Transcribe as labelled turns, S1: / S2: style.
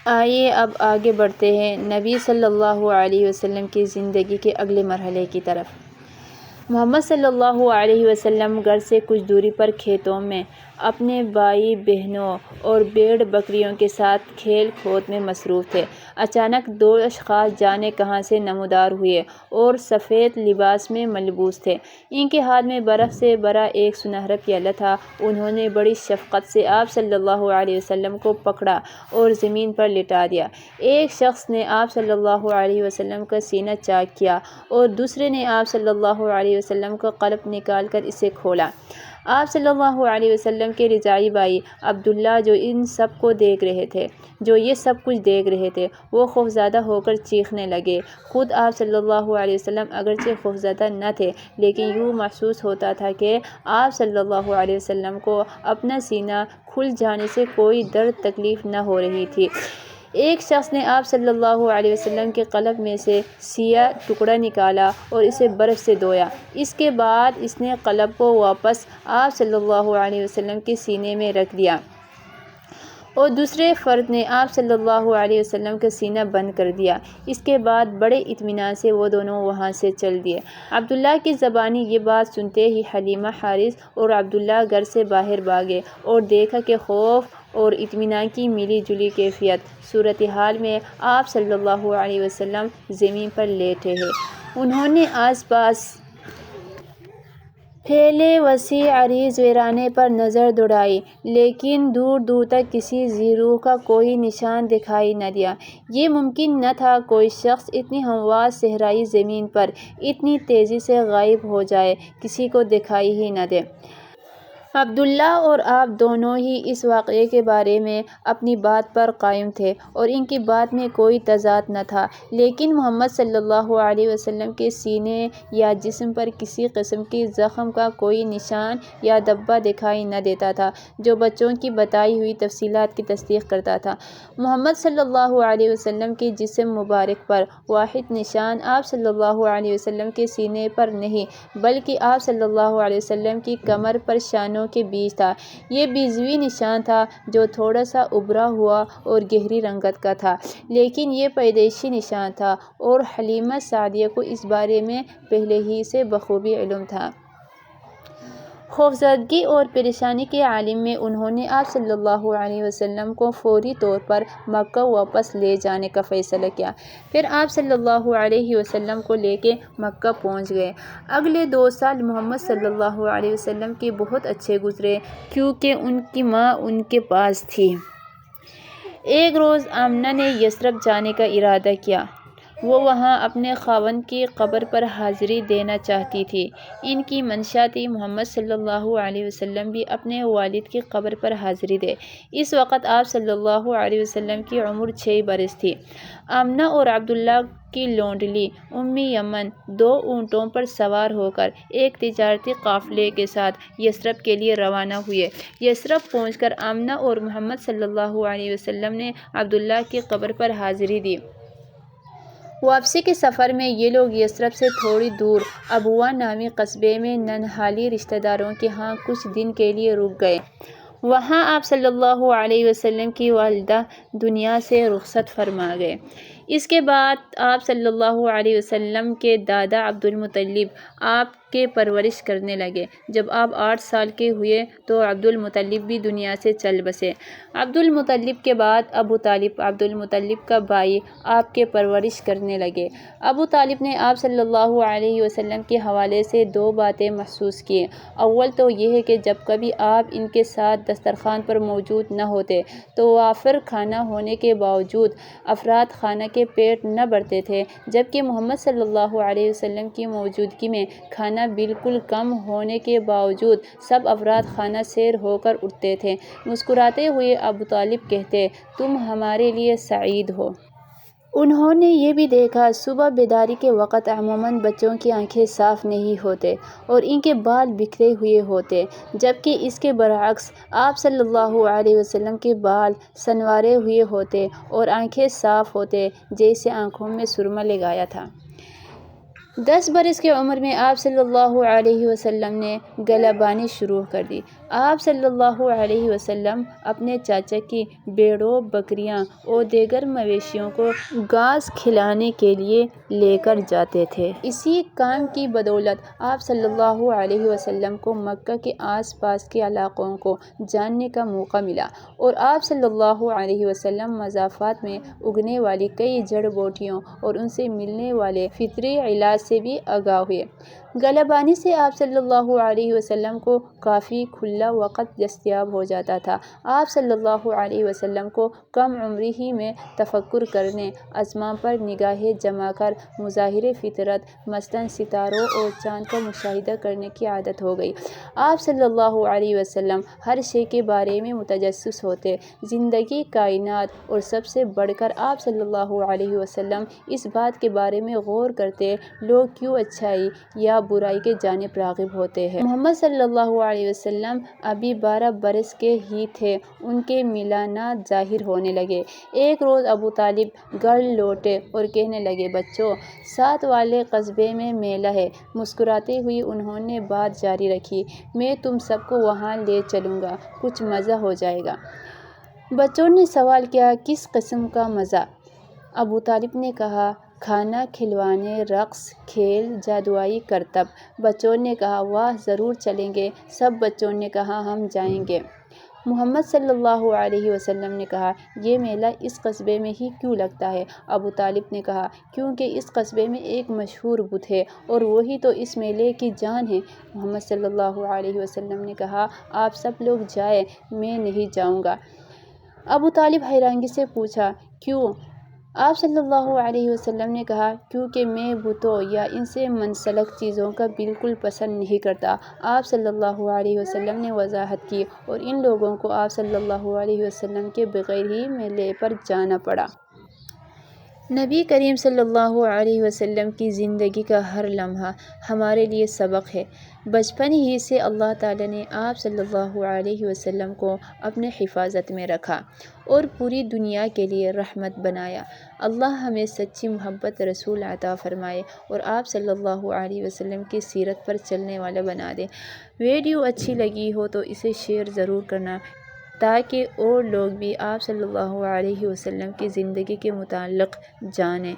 S1: آئیے اب آگے بڑھتے ہیں نبی صلی اللہ علیہ وسلم کی زندگی کے اگلے مرحلے کی طرف۔ محمد صلی اللہ علیہ وسلم گھر سے کچھ دوری پر کھیتوں میں اپنے بھائی بہنوں اور بھیڑ بکریوں کے ساتھ کھیل کود میں مصروف تھے۔ اچانک دو اشخاص جانے کہاں سے نمودار ہوئے اور سفید لباس میں ملبوس تھے۔ ان کے ہاتھ میں برف سے بھرا ایک سنہرا پیالہ تھا۔ انہوں نے بڑی شفقت سے آپ صلی اللہ علیہ وسلم کو پکڑا اور زمین پر لٹا دیا۔ ایک شخص نے آپ صلی اللہ علیہ وسلم کا سینہ چاک کیا اور دوسرے نے آپ صلی اللہ علیہ وسلم کا قلب نکال کر اسے کھولا۔ آپ صلی اللہ علیہ وسلم کے رضاعی بھائی عبداللہ جو یہ سب کچھ دیکھ رہے تھے وہ خوفزدہ ہو کر چیخنے لگے۔ خود آپ صلی اللہ علیہ وسلم اگرچہ خوفزدہ نہ تھے لیکن یوں محسوس ہوتا تھا کہ آپ صلی اللہ علیہ وسلم کو اپنا سینہ کھل جانے سے کوئی درد تکلیف نہ ہو رہی تھی۔ ایک شخص نے آپ صلی اللہ علیہ وسلم کے قلب میں سے سیاہ ٹکڑا نکالا اور اسے برف سے دھویا۔ اس کے بعد اس نے قلب کو واپس آپ صلی اللہ علیہ وسلم کے سینے میں رکھ دیا اور دوسرے فرد نے آپ صلی اللہ علیہ وسلم کا سینہ بند کر دیا۔ اس کے بعد بڑے اطمینان سے وہ دونوں وہاں سے چل دیے۔ عبداللہ کی زبانی یہ بات سنتے ہی حلیمہ، حارث اور عبداللہ گھر سے باہر بھاگے اور دیکھا کہ خوف اور اطمینان کی ملی جلی کیفیت صورتحال میں آپ صلی اللہ علیہ وسلم زمین پر لیٹے ہیں۔ انہوں نے آس پاس پھیلے وسیع عریض ویرانے پر نظر دوڑائی لیکن دور دور تک کسی ذی روح کا کوئی نشان دکھائی نہ دیا۔ یہ ممکن نہ تھا کوئی شخص اتنی ہموار صحرائی زمین پر اتنی تیزی سے غائب ہو جائے، کسی کو دکھائی ہی نہ دے۔ عبداللہ اور آپ دونوں ہی اس واقعے کے بارے میں اپنی بات پر قائم تھے اور ان کی بات میں کوئی تضاد نہ تھا، لیکن محمد صلی اللہ علیہ وسلم کے سینے یا جسم پر کسی قسم کی زخم کا کوئی نشان یا دھبا دکھائی نہ دیتا تھا جو بچوں کی بتائی ہوئی تفصیلات کی تصدیق کرتا تھا۔ محمد صلی اللہ علیہ وسلم کے جسم مبارک پر واحد نشان آپ صلی اللہ علیہ وسلم کے سینے پر نہیں بلکہ آپ صلی اللہ علیہ وسلم کی کمر پر شانوں کے بیچ تھا۔ یہ بیضوی نشان تھا جو تھوڑا سا ابھرا ہوا اور گہری رنگت کا تھا، لیکن یہ پیدائشی نشان تھا اور حلیمہ سعدیہ کو اس بارے میں پہلے ہی سے بخوبی علم تھا۔ خوفزدگی اور پریشانی کے عالم میں انہوں نے آپ صلی اللہ علیہ وسلم کو فوری طور پر مکہ واپس لے جانے کا فیصلہ کیا۔ پھر آپ صلی اللہ علیہ وسلم کو لے کے مکہ پہنچ گئے۔ اگلے 2 سال محمد صلی اللہ علیہ وسلم کے بہت اچھے گزرے کیونکہ ان کی ماں ان کے پاس تھی۔ ایک روز آمنہ نے یثرب جانے کا ارادہ کیا۔ وہ وہاں اپنے خاوند کی قبر پر حاضری دینا چاہتی تھی۔ ان کی منشا تھی محمد صلی اللہ علیہ وسلم بھی اپنے والد کی قبر پر حاضری دے۔ اس وقت آپ صلی اللہ علیہ وسلم کی عمر 6 برس تھی۔ آمنہ اور عبداللہ کی لونڈلی ام ایمن 2 اونٹوں پر سوار ہو کر ایک تجارتی قافلے کے ساتھ یثرب کے لیے روانہ ہوئے۔ یثرب پہنچ کر آمنہ اور محمد صلی اللہ علیہ وسلم نے عبداللہ کی قبر پر حاضری دی۔ واپسی کے سفر میں یہ لوگ یثرب سے تھوڑی دور ابواء نامی قصبے میں ننھالی رشتہ داروں کے ہاں کچھ دن کے لیے رک گئے۔ وہاں آپ صلی اللہ علیہ وسلم کی والدہ دنیا سے رخصت فرما گئے۔ اس کے بعد آپ صلی اللہ علیہ وسلم کے دادا عبدالمطلب آپ کی پرورش کرنے لگے۔ جب آپ 8 سال کے ہوئے تو عبدالمطلب بھی دنیا سے چل بسے۔ عبدالمطلب کے بعد ابو طالب عبدالمطلب کا بھائی آپ کی پرورش کرنے لگے۔ ابو طالب نے آپ صلی اللہ علیہ وسلم کے حوالے سے 2 باتیں محسوس کیں۔ اول تو یہ کہ جب کبھی آپ ان کے ساتھ دسترخوان پر موجود نہ ہوتے تو وافر کھانا ہونے کے باوجود افراد خانہ کے پیٹ نہ بھرتے تھے، جبکہ محمد صلی اللہ علیہ وسلم کی موجودگی میں کھانا بالکل کم ہونے کے باوجود سب افراد خانہ سیر ہو کر اٹھتے تھے۔ مسکراتے ہوئے ابو طالب کہتے، تم ہمارے لیے سعید ہو۔ انہوں نے یہ بھی دیکھا صبح بیداری کے وقت عموماً بچوں کی آنکھیں صاف نہیں ہوتے اور ان کے بال بکھرے ہوئے ہوتے، جبکہ اس کے برعکس آپ صلی اللہ علیہ وسلم کے بال سنوارے ہوئے ہوتے اور آنکھیں صاف ہوتے جیسے آنکھوں میں سرما لگایا تھا۔ 10 برس کی عمر میں آپ صلی اللہ علیہ وسلم نے گلہ بانی شروع کر دی۔ آپ صلی اللہ علیہ وسلم اپنے چاچا کی بھیڑوں، بکریاں اور دیگر مویشیوں کو گھاس کھلانے کے لیے لے کر جاتے تھے۔ اسی کام کی بدولت آپ صلی اللہ علیہ وسلم کو مکہ کے آس پاس کے علاقوں کو جاننے کا موقع ملا، اور آپ صلی اللہ علیہ وسلم مضافات میں اگنے والی کئی جڑ بوٹیوں اور ان سے ملنے والے فطری علاج سے بھی آگاہ ہوئے۔ گلہ بانی سے آپ صلی اللہ علیہ وسلم کو کافی کھلا وقت دستیاب ہو جاتا تھا۔ آپ صلی اللہ علیہ وسلم کو کم عمری ہی میں تفکر کرنے، اسماء پر نگاہیں جما کر مظاہر فطرت مثلاً ستاروں اور چاند کا مشاہدہ کرنے کی عادت ہو گئی۔ آپ صلی اللہ علیہ وسلم ہر شے کے بارے میں متجسس ہوتے، زندگی، کائنات اور سب سے بڑھ کر آپ صلی اللہ علیہ وسلم اس بات کے بارے میں غور کرتے لوگ کیوں اچھائی یا برائی کی جانب راغب ہوتے ہیں۔ محمد صلی اللہ علیہ وسلم ابھی 12 برس کے ہی تھے، ان کے میلانات ظاہر ہونے لگے۔ ایک روز ابو طالب گھر لوٹے اور کہنے لگے، بچوں، ساتھ والے قصبے میں میلہ ہے۔ مسکراتے ہوئے انہوں نے بات جاری رکھی، میں تم سب کو وہاں لے چلوں گا، کچھ مزہ ہو جائے گا۔ بچوں نے سوال کیا، کس قسم کا مزہ؟ ابو طالب نے کہا، کھانا کھلوانے، رقص، کھیل، جادوئی کرتب۔ بچوں نے کہا، واہ، ضرور چلیں گے۔ سب بچوں نے کہا، ہم جائیں گے۔ محمد صلی اللہ علیہ وسلم نے کہا، یہ میلہ اس قصبے میں ہی کیوں لگتا ہے؟ ابو طالب نے کہا، کیونکہ اس قصبے میں ایک مشہور بت ہے اور وہی تو اس میلے کی جان ہے۔ محمد صلی اللہ علیہ وسلم نے کہا، آپ سب لوگ جائیں، میں نہیں جاؤں گا۔ ابو طالب حیرانی سے پوچھا، کیوں؟ آپ صلی اللہ علیہ وسلم نے کہا، کیونکہ میں بتوں یا ان سے منسلک چیزوں کا بالکل پسند نہیں کرتا۔ آپ صلی اللہ علیہ وسلم نے وضاحت کی، اور ان لوگوں کو آپ صلی اللہ علیہ وسلم کے بغیر ہی میلے پر جانا پڑا۔ نبی کریم صلی اللہ علیہ وسلم کی زندگی کا ہر لمحہ ہمارے لیے سبق ہے۔ بچپن ہی سے اللہ تعالیٰ نے آپ صلی اللہ علیہ وسلم کو اپنے حفاظت میں رکھا اور پوری دنیا کے لیے رحمت بنایا۔ اللہ ہمیں سچی محبت رسول عطا فرمائے اور آپ صلی اللہ علیہ وسلم کی سیرت پر چلنے والا بنا دے۔ ویڈیو اچھی لگی ہو تو اسے شیئر ضرور کرنا تاکہ اور لوگ بھی آپ صلی اللہ علیہ وسلم کی زندگی کے متعلق جانیں۔